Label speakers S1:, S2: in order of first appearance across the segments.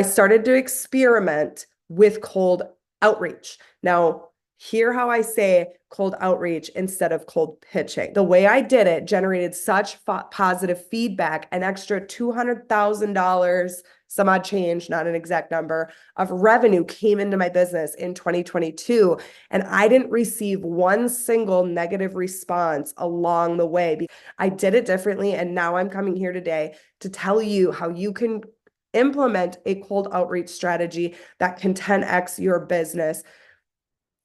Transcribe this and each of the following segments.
S1: I started to experiment with cold outreach. Now, hear how I say cold outreach instead of cold pitching. The way I did it generated such positive feedback, an extra $200,000, some odd change, not an exact number, of revenue came into my business in 2022. And I didn't receive one single negative response along the way. I did it differently. And now I'm coming here today to tell you how you can implement a cold outreach strategy that can 10x your business.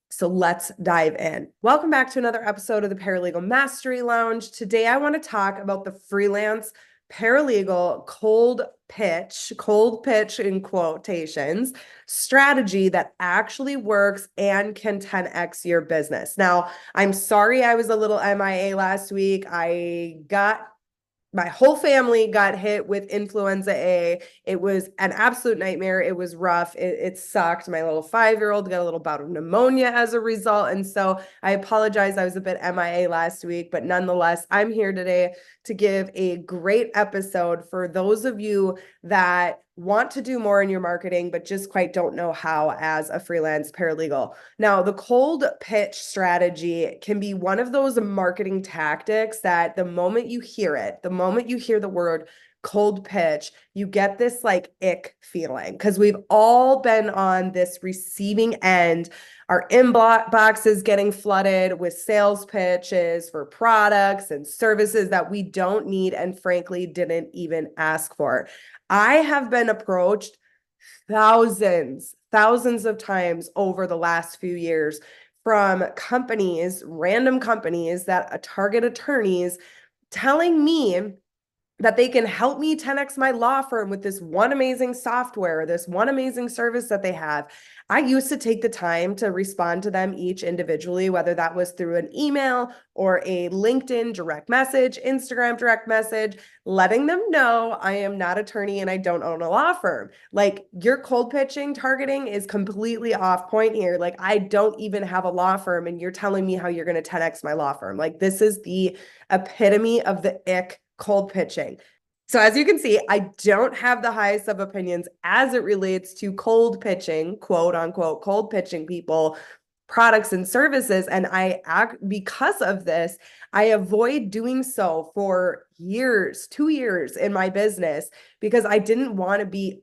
S1: So let's dive in. Welcome back to another episode of the Paralegal Mastery Lounge. Today, I want to talk about the freelance paralegal cold pitch in quotations, strategy that actually works and can 10x your business. Now, I'm sorry I was a little MIA last week. My whole family got hit with influenza A. It was an absolute nightmare. It was rough. It sucked. My little 5-year-old got a little bout of pneumonia as a result. And so I apologize. I was a bit MIA last week, but nonetheless, I'm here today to give a great episode for those of you that want to do more in your marketing, but just quite don't know how as a freelance paralegal. Now, the cold pitch strategy can be one of those marketing tactics that the moment you hear it, the moment you hear the word cold pitch, you get this like ick feeling because we've all been on this receiving end. Our inbox is getting flooded with sales pitches for products and services that we don't need and frankly didn't even ask for. I have been approached thousands of times over the last few years from companies, random companies that target attorneys telling me that they can help me 10x my law firm with this one amazing software, this one amazing service that they have. I used to take the time to respond to them each individually, whether that was through an email or a LinkedIn direct message, Instagram direct message, letting them know I am not attorney and I don't own a law firm. Like your cold pitching targeting is completely off point here. Like I don't even have a law firm and you're telling me how you're going to 10x my law firm. Like this is the epitome of the ick cold pitching. So as you can see, I don't have the highest of opinions as it relates to cold pitching, quote unquote, cold pitching people, products and services. And because of this, I avoid doing so for years, 2 years in my business, because I didn't want to be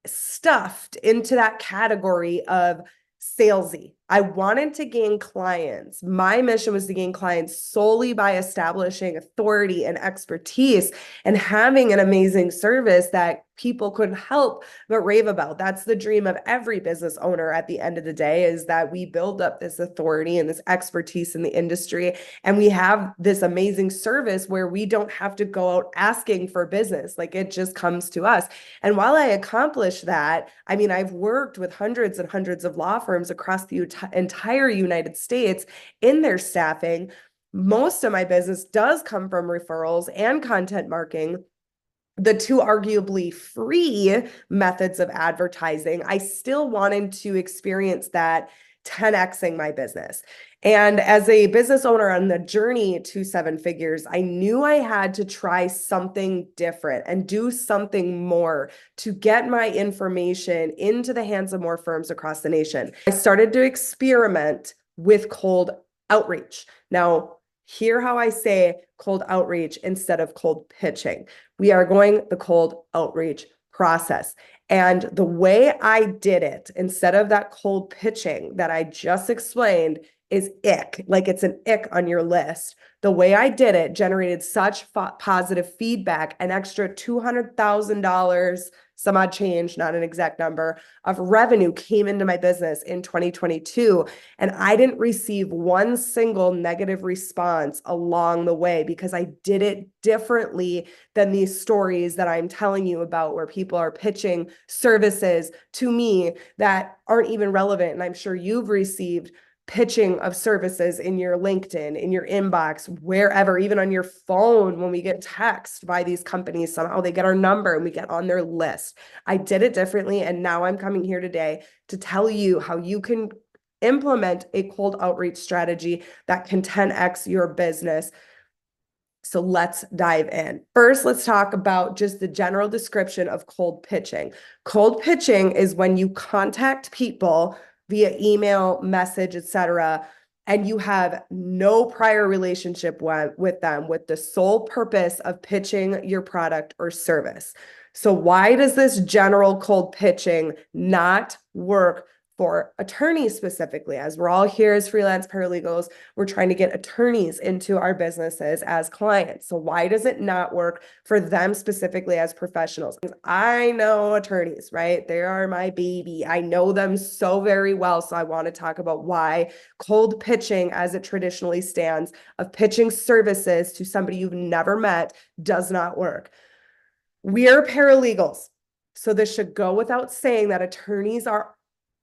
S1: stuffed into that category of salesy. I wanted to gain clients. My mission was to gain clients solely by establishing authority and expertise and having an amazing service that people couldn't help but rave about. That's the dream of every business owner at the end of the day, is that we build up this authority and this expertise in the industry. And we have this amazing service where we don't have to go out asking for business. Like it just comes to us. And while I accomplished that, I mean, I've worked with hundreds and hundreds of law firms across the entire United States in their staffing. Most of my business does come from referrals and content marketing, the two arguably free methods of advertising. I still wanted to experience that 10xing my business. And as a business owner on the journey to 7 figures, I knew I had to try something different and do something more to get my information into the hands of more firms across the nation. I started to experiment with cold outreach. Now, hear how I say cold outreach instead of cold pitching. We are going the cold outreach process. And the way I did it, instead of that cold pitching that I just explained, is ick, like it's an ick on your list. The way I did it generated such positive feedback, an extra $200,000, some odd change, not an exact number, of revenue came into my business in 2022. And I didn't receive one single negative response along the way because I did it differently than these stories that I'm telling you about, where people are pitching services to me that aren't even relevant. And I'm sure you've received pitching of services in your LinkedIn, in your inbox, wherever, even on your phone. When we get text by these companies, somehow they get our number and we get on their list. I did it differently. And now I'm coming here today to tell you how you can implement a cold outreach strategy that can 10x your business. So let's dive in. First, let's talk about just the general description of cold pitching. Cold pitching is when you contact people via email, message, etc., and you have no prior relationship with them, with the sole purpose of pitching your product or service. So why does this general cold pitching not work for attorneys specifically? As we're all here as freelance paralegals, we're trying to get attorneys into our businesses as clients. So why does it not work for them specifically as professionals? I know attorneys, right? They are my baby. I know them so very well. So I want to talk about why cold pitching, as it traditionally stands, of pitching services to somebody you've never met, does not work. We're paralegals. So this should go without saying that attorneys are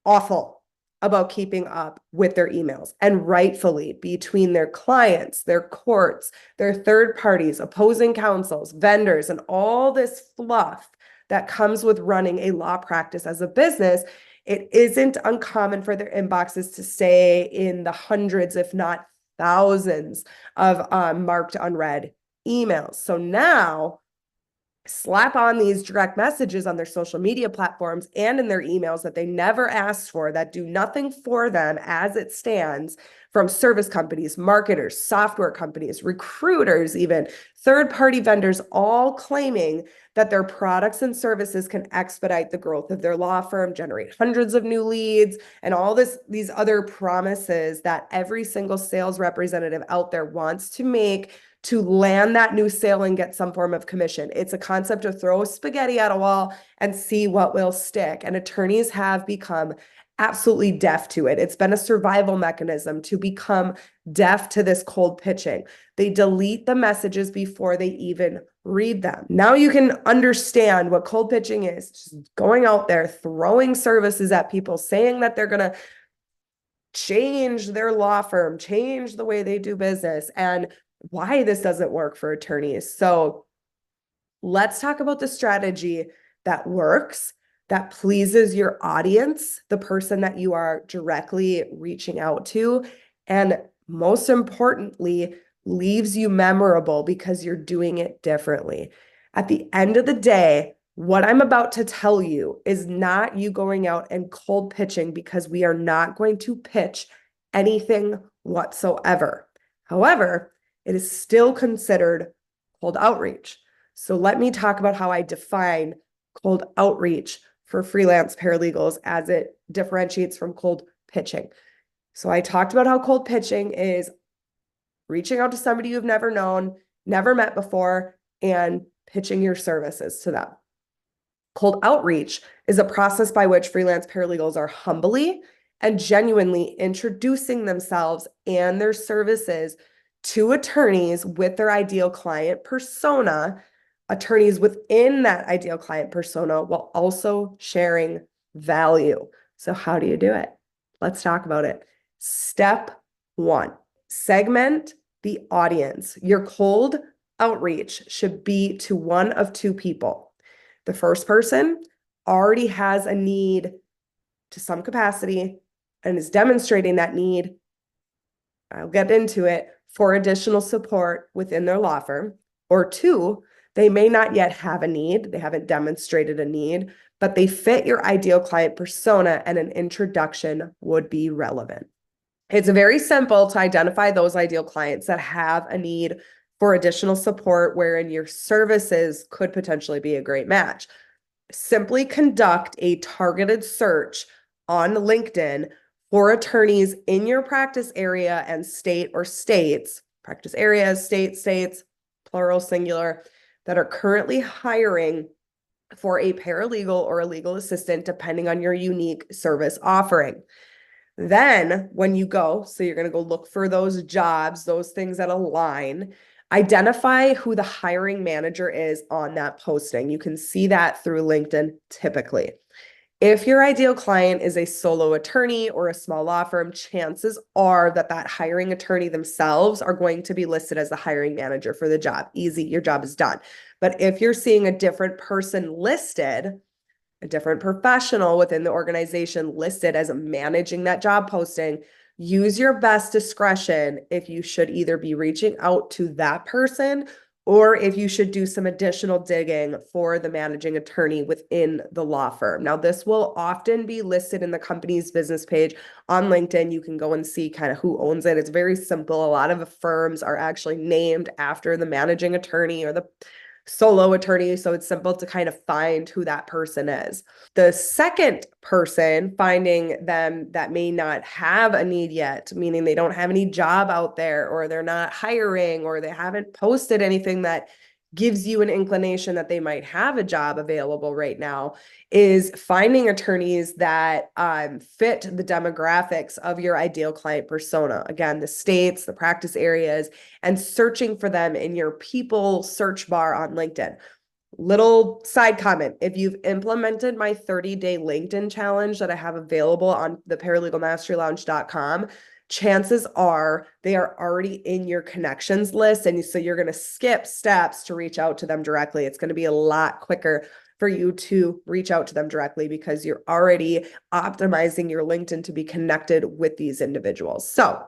S1: awful about keeping up with their emails, and rightfully, between their clients, their courts, their third parties, opposing counsels, vendors, and all this fluff that comes with running a law practice as a business, it isn't uncommon for their inboxes to stay in the hundreds, if not thousands, of marked unread emails. So now slap on these direct messages on their social media platforms and in their emails that they never asked for, that do nothing for them as it stands, from service companies, marketers, software companies, recruiters, even third-party vendors, all claiming that their products and services can expedite the growth of their law firm, generate hundreds of new leads, and all these other promises that every single sales representative out there wants to make to land that new sale and get some form of commission. It's a concept of throw spaghetti at a wall and see what will stick. And attorneys have become absolutely deaf to it. It's been a survival mechanism to become deaf to this cold pitching. They delete the messages before they even read them. Now you can understand what cold pitching is. Just going out there, throwing services at people, saying that they're going to change their law firm, change the way they do business, and why this doesn't work for attorneys. So let's talk about the strategy that works, that pleases your audience, the person that you are directly reaching out to, and most importantly, leaves you memorable because you're doing it differently. At the end of the day, what I'm about to tell you is not you going out and cold pitching, because we are not going to pitch anything whatsoever. However, it is still considered cold outreach. So let me talk about how I define cold outreach for freelance paralegals as it differentiates from cold pitching. So I talked about how cold pitching is reaching out to somebody you've never known, never met before, and pitching your services to them. Cold outreach is a process by which freelance paralegals are humbly and genuinely introducing themselves and their services to attorneys with their ideal client persona, attorneys within that ideal client persona, while also sharing value. So how do you do it? Let's talk about it. Step one, segment the audience. Your cold outreach should be to one of two people. The first person already has a need to some capacity and is demonstrating that need, I'll get into it, for additional support within their law firm. Or two, they may not yet have a need, they haven't demonstrated a need, but they fit your ideal client persona and an introduction would be relevant. It's very simple to identify those ideal clients that have a need for additional support wherein your services could potentially be a great match. Simply conduct a targeted search on LinkedIn for attorneys in your practice area and state or states, practice areas, states, plural, singular, that are currently hiring for a paralegal or a legal assistant, depending on your unique service offering. Then when you go, so you're going to go look for those jobs, those things that align, identify who the hiring manager is on that posting. You can see that through LinkedIn typically. If your ideal client is a solo attorney or a small law firm, chances are that that hiring attorney themselves are going to be listed as the hiring manager for the job. Easy, your job is done. But if you're seeing a different person listed, a different professional within the organization listed as managing that job posting, use your best discretion if you should either be reaching out to that person or if you should do some additional digging for the managing attorney within the law firm. Now, this will often be listed in the company's business page on LinkedIn. You can go and see kind of who owns it. It's very simple. A lot of the firms are actually named after the managing attorney or the solo attorney, so it's simple to kind of find who that person is. The second person, finding them that may not have a need yet, meaning they don't have any job out there, or they're not hiring, or they haven't posted anything that gives you an inclination that they might have a job available right now, is finding attorneys that fit the demographics of your ideal client persona. Again, the states, the practice areas, and searching for them in your people search bar on LinkedIn. Little side comment, if you've implemented my 30-day LinkedIn challenge that I have available on the paralegalmasterylounge.com, chances are they are already in your connections list. And so you're going to skip steps to reach out to them directly. It's going to be a lot quicker for you to reach out to them directly because you're already optimizing your LinkedIn to be connected with these individuals. So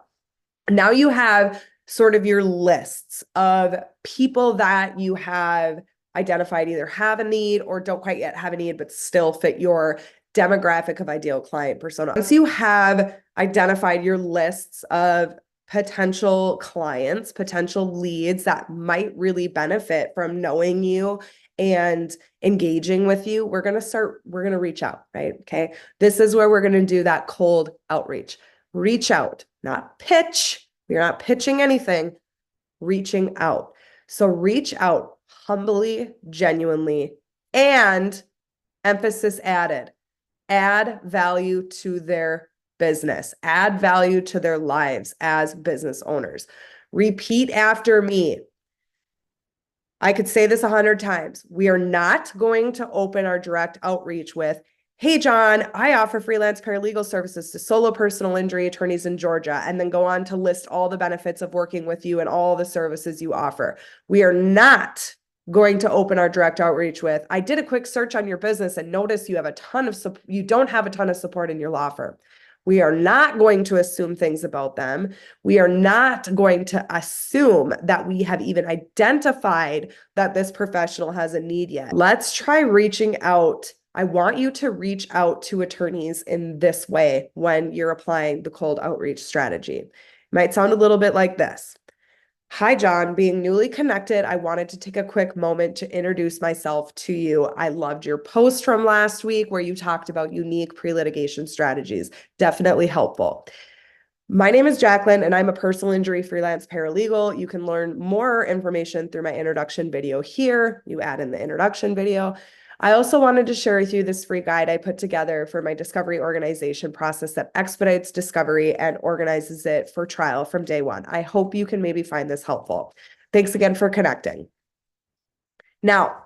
S1: now you have sort of your lists of people that you have identified either have a need or don't quite yet have a need, but still fit your demographic of ideal client persona. Once you have identified your lists of potential clients, potential leads that might really benefit from knowing you and engaging with you, we're going to reach out, right? Okay. This is where we're going to do that cold outreach. Reach out, not pitch. You're not pitching anything, reaching out. So reach out humbly, genuinely, and emphasis added, add value to their business, add value to their lives as business owners. Repeat after me. I could say this 100 times. We are not going to open our direct outreach with, hey, John, I offer freelance paralegal services to solo personal injury attorneys in Georgia, and then go on to list all the benefits of working with you and all the services you offer. We are not going to open our direct outreach with, I did a quick search on your business and notice you don't have a ton of support in your law firm. We are not going to assume things about them. We are not going to assume that we have even identified that this professional has a need yet. Let's try reaching out. I want you to reach out to attorneys in this way when you're applying the cold outreach strategy. It might sound a little bit like this. Hi, John. Being newly connected, I wanted to take a quick moment to introduce myself to you. I loved your post from last week where you talked about unique pre-litigation strategies. Definitely helpful. My name is Jacqueline, and I'm a personal injury freelance paralegal. You can learn more information through my introduction video here. You add in the introduction video. I also wanted to share with you this free guide I put together for my discovery organization process that expedites discovery and organizes it for trial from day one. I hope you can maybe find this helpful. Thanks again for connecting. Now,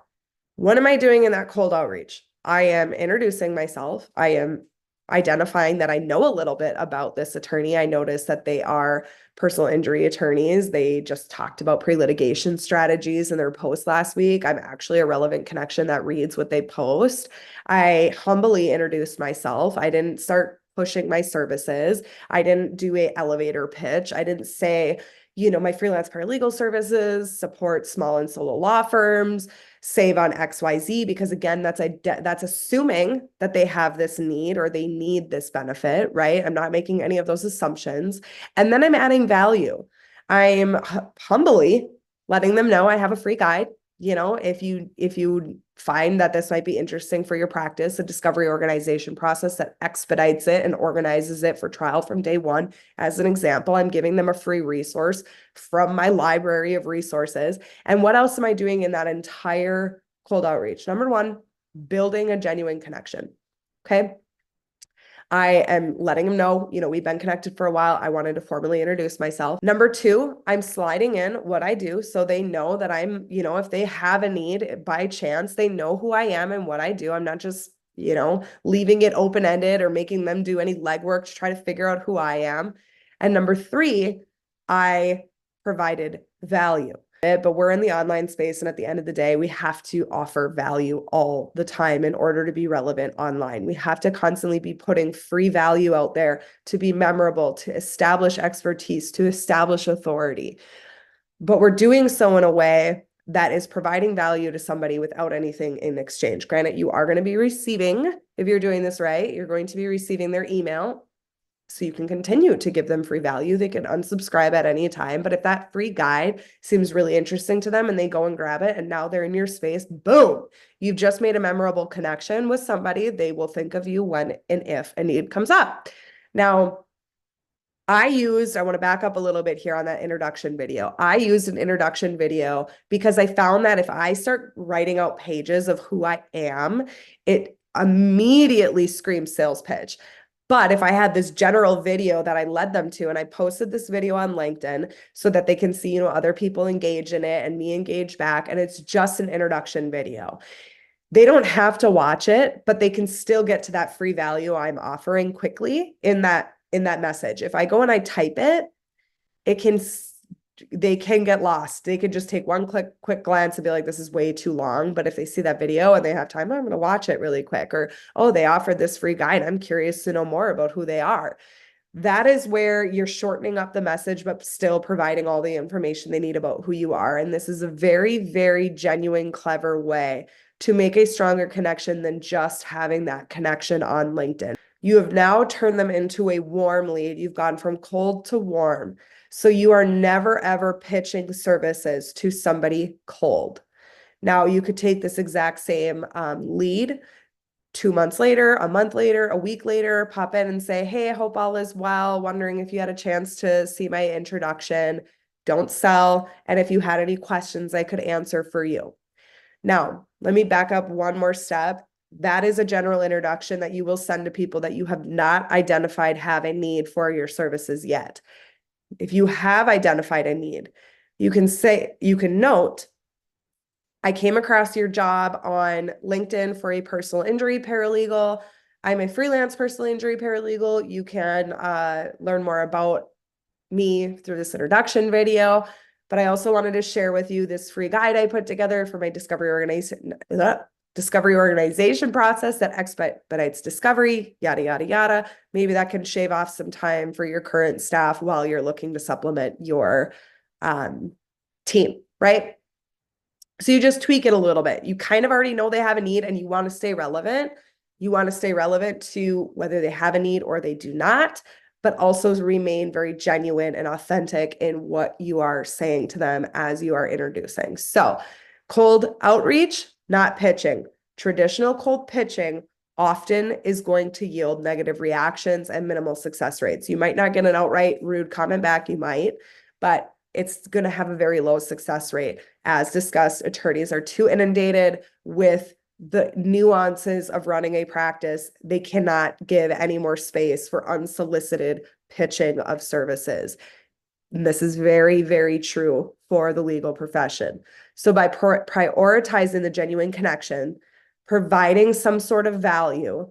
S1: what am I doing in that cold outreach? I am introducing myself. I am identifying that I know a little bit about this attorney. I noticed that they are personal injury attorneys. They just talked about pre-litigation strategies in their post last week. I'm actually a relevant connection that reads what they post. I humbly introduced myself. I didn't start pushing my services. I didn't do an elevator pitch. I didn't say, my freelance paralegal services support small and solo law firms, save on XYZ, because again, that's assuming that they have this need or they need this benefit, right? I'm not making any of those assumptions. And then I'm adding value. I'm humbly letting them know I have a free guide. If you find that this might be interesting for your practice, a discovery organization process that expedites it and organizes it for trial from day one. As an example, I'm giving them a free resource from my library of resources. And what else am I doing in that entire cold outreach? Number one, building a genuine connection. Okay. I am letting them know, we've been connected for a while. I wanted to formally introduce myself. Number two, I'm sliding in what I do so they know that I'm, if they have a need by chance, they know who I am and what I do. I'm not just, leaving it open-ended or making them do any legwork to try to figure out who I am. And number three, I provided value. But we're in the online space, and at the end of the day, we have to offer value all the time in order to be relevant online. We have to constantly be putting free value out there to be memorable, to establish expertise, to establish authority. But we're doing so in a way that is providing value to somebody without anything in exchange. Granted, you are going to be receiving, if you're doing this right, you're going to be receiving their email. So you can continue to give them free value. They can unsubscribe at any time. But if that free guide seems really interesting to them and they go and grab it and now they're in your space, boom, you've just made a memorable connection with somebody. They will think of you when and if a need comes up. Now, I want to back up a little bit here on that introduction video. I used an introduction video because I found that if I start writing out pages of who I am, it immediately screams sales pitch. But if I had this general video that I led them to, and I posted this video on LinkedIn so that they can see, other people engage in it and me engage back, and it's just an introduction video. They don't have to watch it, but they can still get to that free value I'm offering quickly in that message. If I go and I type it, they can get lost. They could just take one quick glance and be like, this is way too long. But if they see that video and they have time, I'm going to watch it really quick. Or, oh, they offered this free guide. I'm curious to know more about who they are. That is where you're shortening up the message, but still providing all the information they need about who you are. And this is a very, very genuine, clever way to make a stronger connection than just having that connection on LinkedIn. You have now turned them into a warm lead. You've gone from cold to warm. So you are never, ever pitching services to somebody cold. Now, you could take this exact same lead 2 months later, a month later, a week later, pop in and say, hey, I hope all is well. Wondering if you had a chance to see my introduction. Don't sell. And if you had any questions, I could answer for you. Now, let me back up one more step. That is a general introduction that you will send to people that you have not identified have a need for your services yet. If you have identified a need, you can note, I came across your job on LinkedIn for a personal injury paralegal. I'm a freelance personal injury paralegal. You can learn more about me through this introduction video. But I also wanted to share with you this free guide I put together for my discovery organization process that expedites discovery, yada, yada, yada. Maybe that can shave off some time for your current staff while you're looking to supplement your team, right? So you just tweak it a little bit. You kind of already know they have a need and you want to stay relevant. You want to stay relevant to whether they have a need or they do not, but also remain very genuine and authentic in what you are saying to them as you are introducing. So cold outreach, not pitching. Traditional cold pitching often is going to yield negative reactions and minimal success rates. You might not get an outright rude comment back, you might, but it's going to have a very low success rate. As discussed, attorneys are too inundated with the nuances of running a practice. They cannot give any more space for unsolicited pitching of services. And this is very, very true for the legal profession. So by prioritizing the genuine connection, providing some sort of value,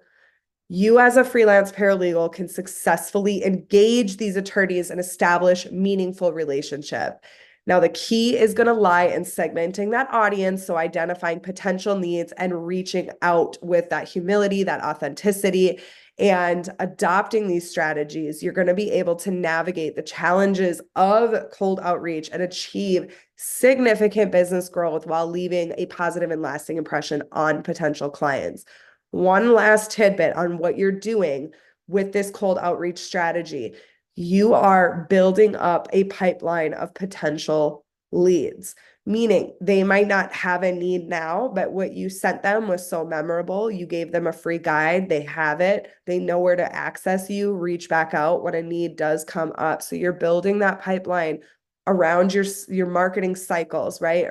S1: you as a freelance paralegal can successfully engage these attorneys and establish meaningful relationship. Now, the key is going to lie in segmenting that audience, so identifying potential needs and reaching out with that humility, that authenticity, and adopting these strategies. You're going to be able to navigate the challenges of cold outreach and achieve significant business growth while leaving a positive and lasting impression on potential clients. One last tidbit on what you're doing with this cold outreach strategy. You are building up a pipeline of potential leads, meaning they might not have a need now, but what you sent them was so memorable. You gave them a free guide. They have it. They know where to access you, reach back out when a need does come up. So you're building that pipeline around your marketing cycles, right?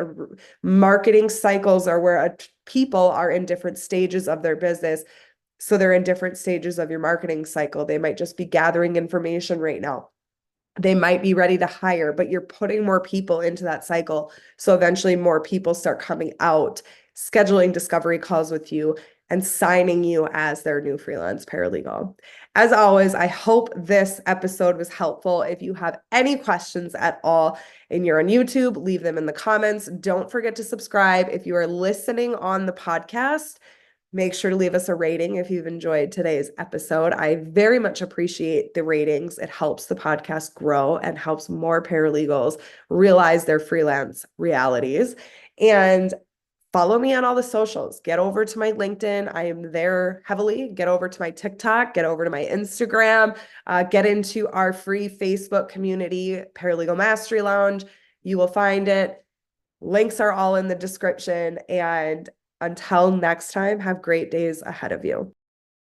S1: Marketing cycles are where people are in different stages of their business. So they're in different stages of your marketing cycle. They might just be gathering information right now. They might be ready to hire, but you're putting more people into that cycle. So eventually more people start coming out, scheduling discovery calls with you, and signing you as their new freelance paralegal. As always, I hope this episode was helpful. If you have any questions at all and you're on YouTube, leave them in the comments. Don't forget to subscribe. If you are listening on the podcast, make sure to leave us a rating if you've enjoyed today's episode. I very much appreciate the ratings. It helps the podcast grow and helps more paralegals realize their freelance realities. And follow me on all the socials. Get over to my LinkedIn. I am there heavily. Get over to my TikTok. Get over to my Instagram. Get into our free Facebook community, Paralegal Mastery Lounge. You will find it. Links are all in the description. And until next time, have great days ahead of you.